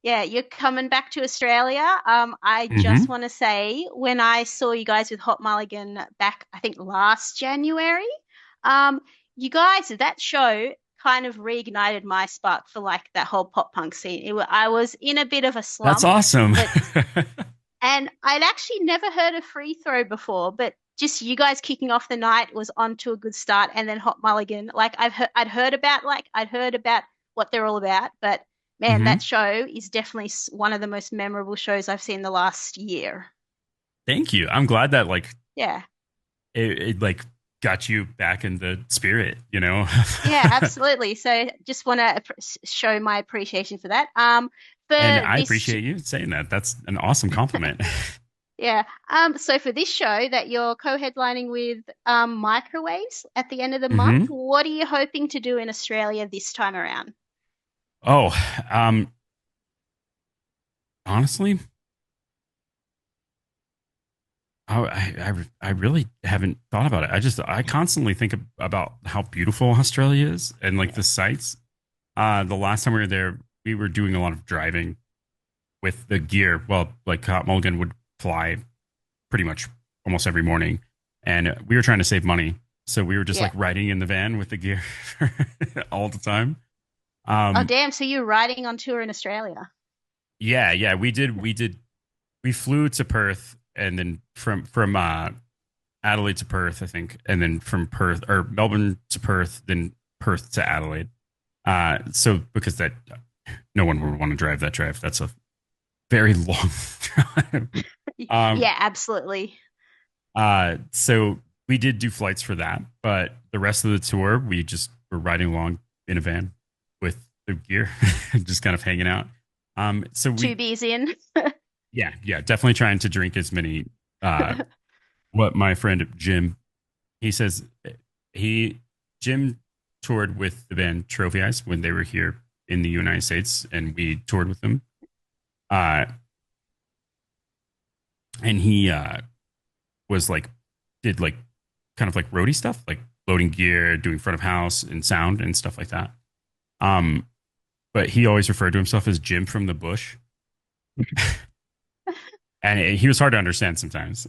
Yeah, you're coming back to Australia. I just Hmm. want to say when I saw you guys with Hot Mulligan back, I think last January, um, you guys, that show kind of reignited my spark for like that whole pop punk scene. I was in a bit of a That's slump, awesome. but and I'd actually never heard of Free Throw before, but just you guys kicking off the night was on to a good start, and then Hot Mulligan. Like I'd heard about what they're all about, but man, that Hmm. show is definitely one of the most memorable shows I've seen the last year. Thank you. I'm glad that like Yeah, it like got you back in the spirit, you know? yeah, absolutely. So just want to show my appreciation for that. And For I this appreciate you saying that. That's an awesome compliment. Yeah. So for this show that you're co-headlining with Microwaves at the end of the month, Hmm. what are you hoping to do in Australia this time around? Oh, honestly, I really haven't thought about it. I constantly think about how beautiful Australia is and like Yeah. the sights. The last time we were there, we were doing a lot of driving with the gear. Well, like Mulligan would fly pretty much almost every morning, and we were trying to save money, so we were just Yeah. like riding in the van with the gear all the time. Oh, Um, damn. So you're riding on tour in Australia. yeah, yeah, we flew to Perth and then from Adelaide to Perth, I think, and then from Perth or Melbourne to Perth, then Perth to Adelaide. So because that no one would want to drive that drive. That's a very long drive. Um, Yeah, absolutely. so we did do flights for that, but the rest of the tour we just were riding along in a van with the gear, just kind of hanging out. So Two we beers in. yeah, yeah, definitely trying to drink as many what my friend Jim he says he Jim toured with the band Trophy Eyes when they were here in the United States, and we toured with them. Uh, and he was like did like kind of like roadie stuff, like loading gear, doing front of house and sound and stuff like that. Um, but he always referred to himself as Jim from the Bush, and he was hard to understand sometimes.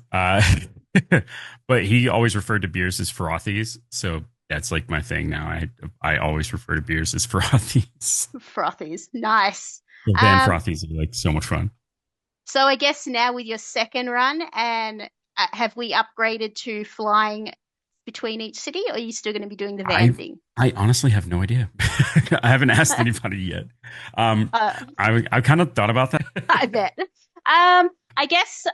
But he always referred to beers as frothies, so that's like my thing now. I always refer to beers as frothies. Frothies. Nice. The van Um, frothies are like so much fun. so I guess now with your second run, and have we upgraded to flying between each city, or are you still going to be doing the I van thing? I honestly have no idea. I haven't asked anybody yet. Uh, I kind of thought about that. I bet. I guess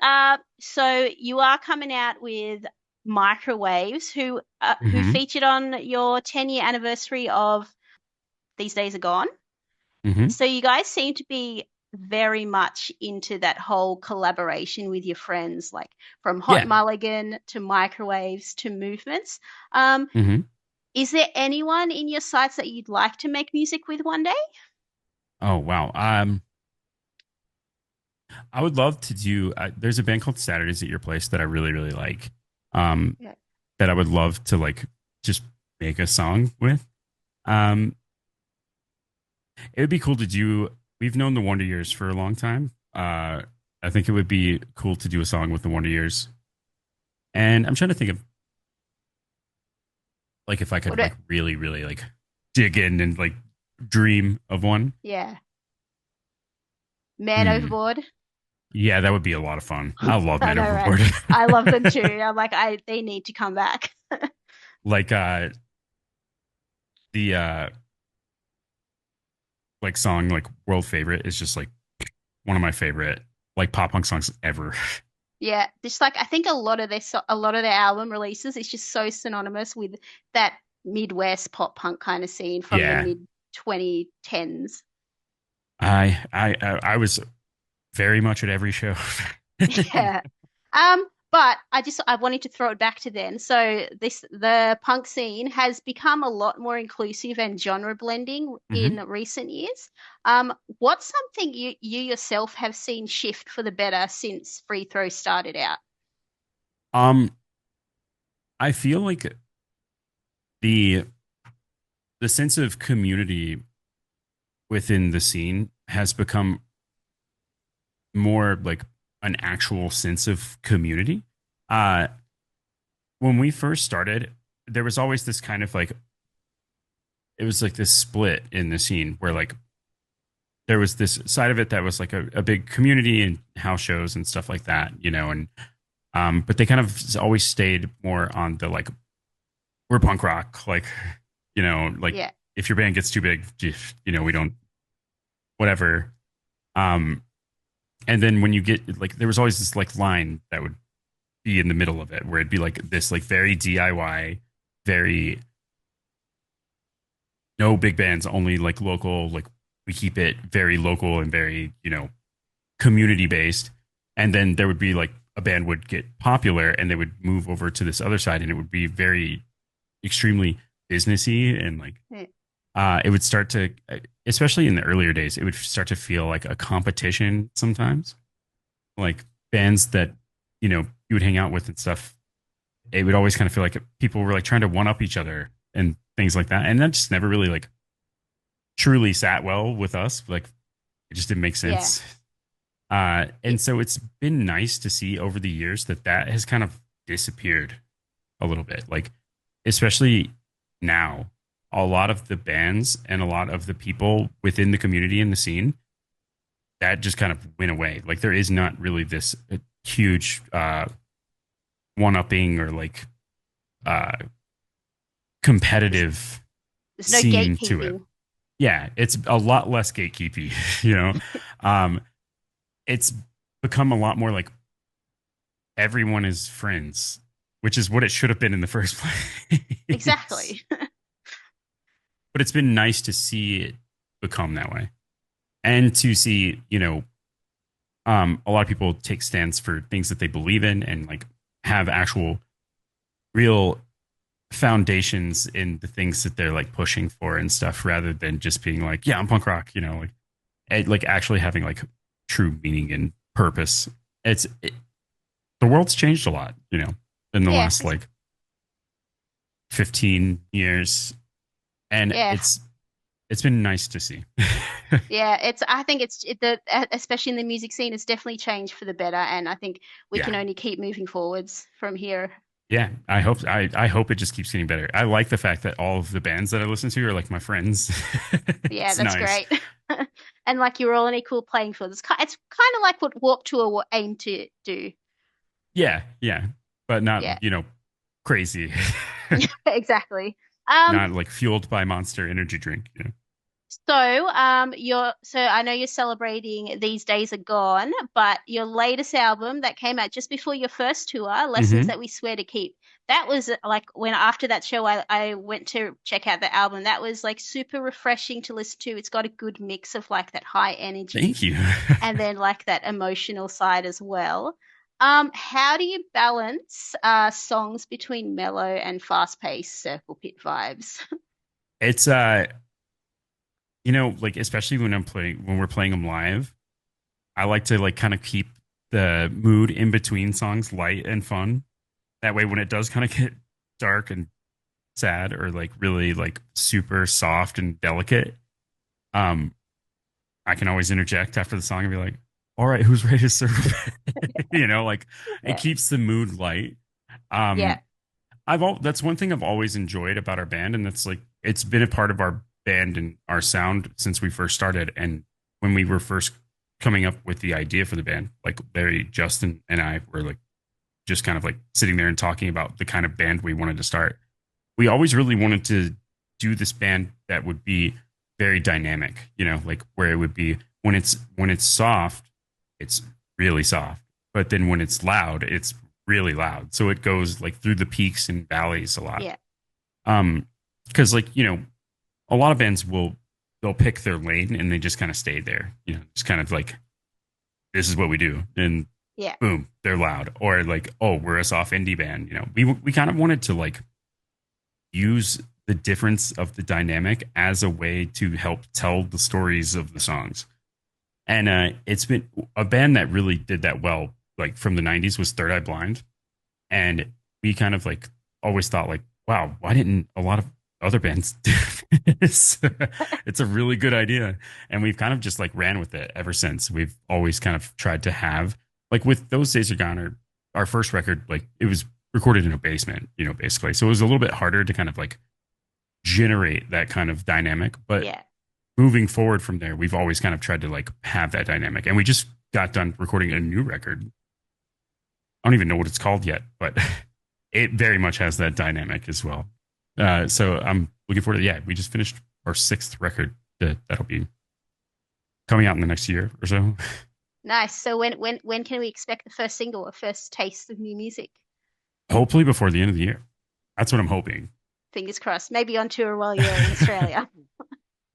so you are coming out with Microwaves who Hmm. featured on your 10-year anniversary of These Days Are Gone. Hmm. So you guys seem to be very much into that whole collaboration with your friends, like from Hot Yeah. Mulligan to Microwaves to Movements. Um, Hmm. is there anyone in your sights that you'd like to make music with one day? Oh wow. I would love to do. There's a band called Saturdays at Your Place that I really really like. Um, Yeah. that I would love to like just make a song with. Um, it would be cool to do. We've known the Wonder Years for a long time. I think it would be cool to do a song with the Wonder Years. And I'm trying to think of like if I could What a, like really really like dig in and like dream of one. yeah. Man Hmm. Overboard. Yeah, that would be a lot of fun. I love I Men know, right? Overboard. I love them too. I'm like, they need to come back. Like the like song like World Favorite is just like one of my favorite like pop punk songs ever. Yeah, just like I think a lot of their album releases is just so synonymous with that Midwest pop punk kind of scene from the Yeah. mid 2010s. I was very much at every show. Yeah. But I wanted to throw it back to then. So the punk scene has become a lot more inclusive and genre blending in Hmm. recent years. What's something you yourself have seen shift for the better since Free Throw started out? Um, I feel like the the sense of community within the scene has become more like an actual sense of community. Uh, when we first started, there was always this kind of like it was like this split in the scene where like there was this side of it that was like a big community and house shows and stuff like that, you know, and but they kind of always stayed more on the like we're punk rock, like you know, like Yeah. if your band gets too big, you know, we don't whatever. Um, and then when you get like there was always this like line that would be in the middle of it where it'd be like this like very DIY, very no big bands, only like local, like we keep it very local and very, you know, community based. And then there would be like a band would get popular and they would move over to this other side and it would be very extremely businessy and like Yeah. it would start to especially in the earlier days, it would start to feel like a competition sometimes. Like bands that, you know, you would hang out with and stuff, it would always kind of feel like people were like trying to one up each other and things like that. And that just never really like truly sat well with us. Like it just didn't make Yeah. sense. Yeah. And so it's been nice to see over the years that that has kind of disappeared a little bit. Like, especially now, a lot of the bands and a lot of the people within the community and the scene that just kind of went away. Like, there is not really this huge one upping or like uh, There's, competitive there's no scene to it. gatekeeping. Yeah, it's a lot less gatekeepy, you know. Um, it's become a lot more like everyone is friends, which is what it should have been in the first place. Exactly. But it's been nice to see it become that way and to see, you know, a lot of people take stands for things that they believe in and like have actual real foundations in the things that they're like pushing for and stuff rather than just being like, yeah, I'm punk rock, you know, like, like actually having like true meaning and purpose. The world's changed a lot, you know, in the Yeah. last like 15 years and Yeah. it's been nice to see. Yeah, I think especially in the music scene, it's definitely changed for the better, and I think we Yeah. can only keep moving forwards from here. Yeah, I hope it just keeps getting better. I like the fact that all of the bands that I listen to are like my friends. Yeah, It's that's nice. great. And like you're all in equal playing field. It's kind of like what Warped Tour aim to do. Yeah, yeah, but not, Yeah, you know, crazy. exactly. Um, Not like fueled by Monster Energy drink, you know. so I know you're celebrating These Days Are Gone, but your latest album that came out just before your first tour, Lessons Hmm. That We Swear to Keep, that was like when after that show I went to check out the album. That was like super refreshing to listen to. It's got a good mix of like that high energy Thank you. and then like that emotional side as well. How do you balance songs between mellow and fast-paced circle pit vibes? It's you know, like especially when we're playing them live, I like to like kind of keep the mood in between songs light and fun. That way when it does kind of get dark and sad or like really like super soft and delicate, um I can always interject after the song and be like, "All right, who's ready to serve?" You know, like it Yeah. keeps the mood light. Yeah. Um that's one thing I've always enjoyed about our band, and that's like it's been a part of our band and our sound since we first started. And when we were first coming up with the idea for the band, like Larry, Justin, and I were like just kind of like sitting there and talking about the kind of band we wanted to start. We always really wanted to do this band that would be very dynamic, you know, like where it would be when it's soft, it's really soft, but then when it's loud, it's really loud. So it goes like through the peaks and valleys a lot. Yeah. Um, because like you know, a lot of bands will they'll pick their lane and they just kind of stay there. You know, just kind of like this is what we do, and Yeah. boom, they're loud. Or like oh, we're a soft indie band. You know, we kind of wanted to like use the difference of the dynamic as a way to help tell the stories of the songs. And it's been a band that really did that well, like from the '90s was Third Eye Blind, and we kind of like always thought like, wow, why didn't a lot of other bands do this. It's a really good idea. And we've kind of just like ran with it ever since. We've always kind of tried to have, like with Those Days Are Gone, or our first record, like it was recorded in a basement, basically. So it was a little bit harder to kind of like generate that kind of dynamic. But Yeah. moving forward from there, we've always kind of tried to like have that dynamic. And we just got done recording a new record. I don't even know what it's called yet, but it very much has that dynamic as well. So I'm looking forward to, yeah, we just finished our sixth record that'll be coming out in the next year or so. Nice. So when can we expect the first single or first taste of new music? Hopefully before the end of the year. That's what I'm hoping. Fingers crossed. Maybe on tour while you're in Australia.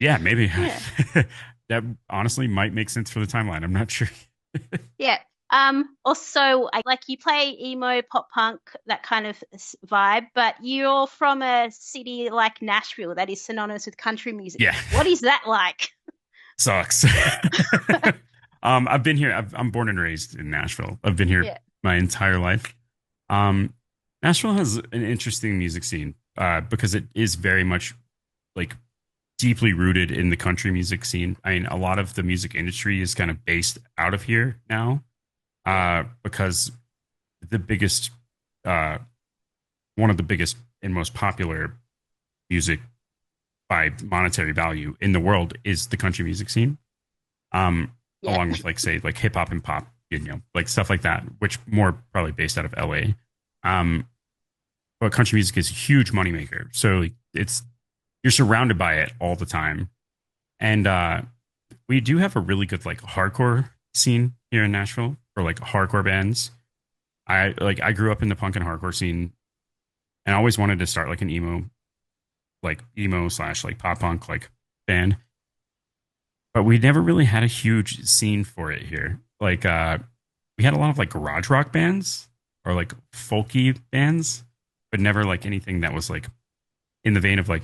Yeah, maybe. Yeah. That honestly might make sense for the timeline. I'm not sure. Yeah. Also, I like you play emo, pop punk, that kind of vibe, but you're from a city like Nashville that is synonymous with country music. Yeah, What is that like? sucks. I've been here. I'm born and raised in Nashville. I've been here Yeah. my entire life. Um, Nashville has an interesting music scene because it is very much like deeply rooted in the country music scene. I mean, a lot of the music industry is kind of based out of here now Yeah. because the biggest, uh, one of the biggest and most popular music by monetary value in the world is the country music scene. Yeah. Along with like say like hip hop and pop, like stuff like that, which more probably based out of LA. Um, but country music is a huge moneymaker. So like, you're surrounded by it all the time. And we do have a really good like hardcore scene here in Nashville for like hardcore bands. I grew up in the punk and hardcore scene and I always wanted to start like an emo slash like pop punk like band. But we never really had a huge scene for it here. Like we had a lot of like garage rock bands or like folky bands, but never like anything that was like in the vein of like,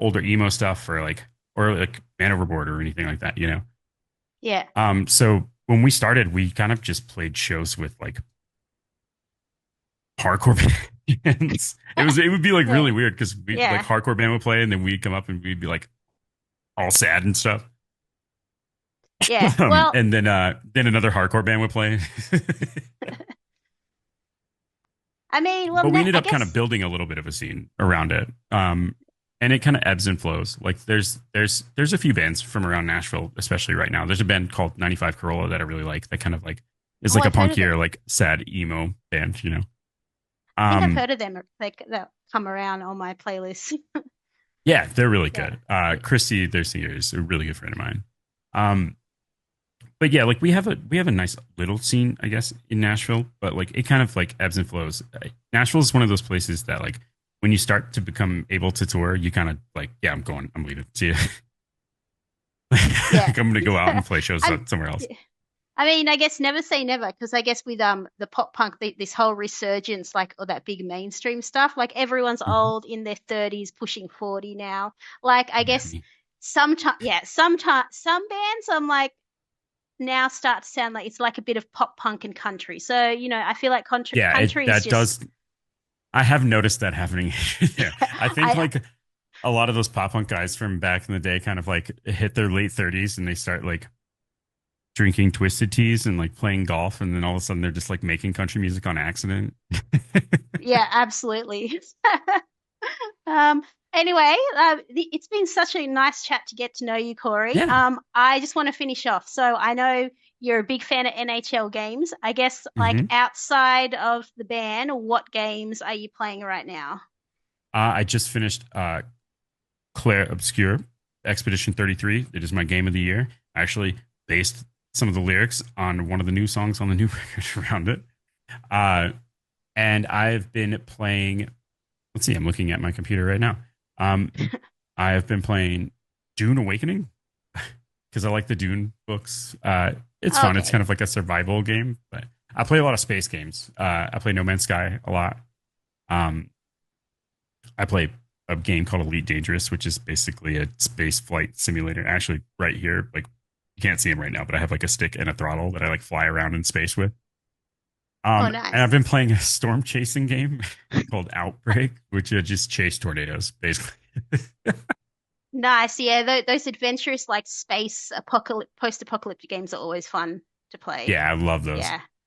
older emo stuff or like Man Overboard or anything like that. Yeah. So when we started, we kind of just played shows with like hardcore bands. It would be like Yeah. really weird because we like Yeah. hardcore band would play and then we'd come up and we'd be like all sad and stuff. Yeah. Well, And then another hardcore band would play. I mean, well, But we ended I up kind of guess, building a little bit of a scene around it. And it kind of ebbs and flows. Like there's a few bands from around Nashville, especially right now. There's a band called 95 Corolla that I really like. That kind of like is oh, like a I've heard of punkier, them. like sad emo band. I think I've Um, heard of them. Like that come around on my playlist. yeah, they're really Yeah. good. Christy, their singer, is a really good friend of mine. Um, but yeah, like we have a nice little scene, I guess, in Nashville, but like it kind of like ebbs and flows. Nashville is one of those places that like when you start to become able to tour, you kind of like, yeah, I'm leaving. See ya. Yeah. Like I'm gonna go out and play shows I'm, somewhere else. I mean, I guess never say never because I guess with the pop punk this whole resurgence like all that big mainstream stuff like everyone's Mhm. old in their 30s pushing 40 now. Like I Yeah, guess sometimes some bands I'm like now start to sound like it's like a bit of pop punk and country. So, I feel like yeah, country is that just does. I have noticed that happening. Yeah, I think I like a lot of those pop punk guys from back in the day kind of like hit their late 30s and they start like drinking twisted teas and like playing golf, and then all of a sudden they're just like making country music on accident. yeah, absolutely. Um, anyway, it's been such a nice chat to get to know you, Corey. Yeah. I just want to finish off. So I know you're a big fan of NHL games. I guess, like Hmm. outside of the band, what games are you playing right now? I just finished Claire Obscure Expedition 33. It is my game of the year. I actually based some of the lyrics on one of the new songs on the new record around it. Uh, and I've been playing. Let's see. I'm looking at my computer right now. Um, I have been playing Dune Awakening because I like the Dune books. It's fun. It's kind Okay. of like a survival game, but I play a lot of space games. I play No Man's Sky a lot. Um, I play a game called Elite Dangerous, which is basically a space flight simulator. Actually, right here, like you can't see him right now, but I have like a stick and a throttle that I like fly around in space with. Oh, And I've nice. been playing a storm chasing game called Outbreak, which just chase tornadoes, basically. Nice. Yeah, those adventurous like space apocalypse post-apocalyptic games are always fun to play. Yeah, I love those. Yeah.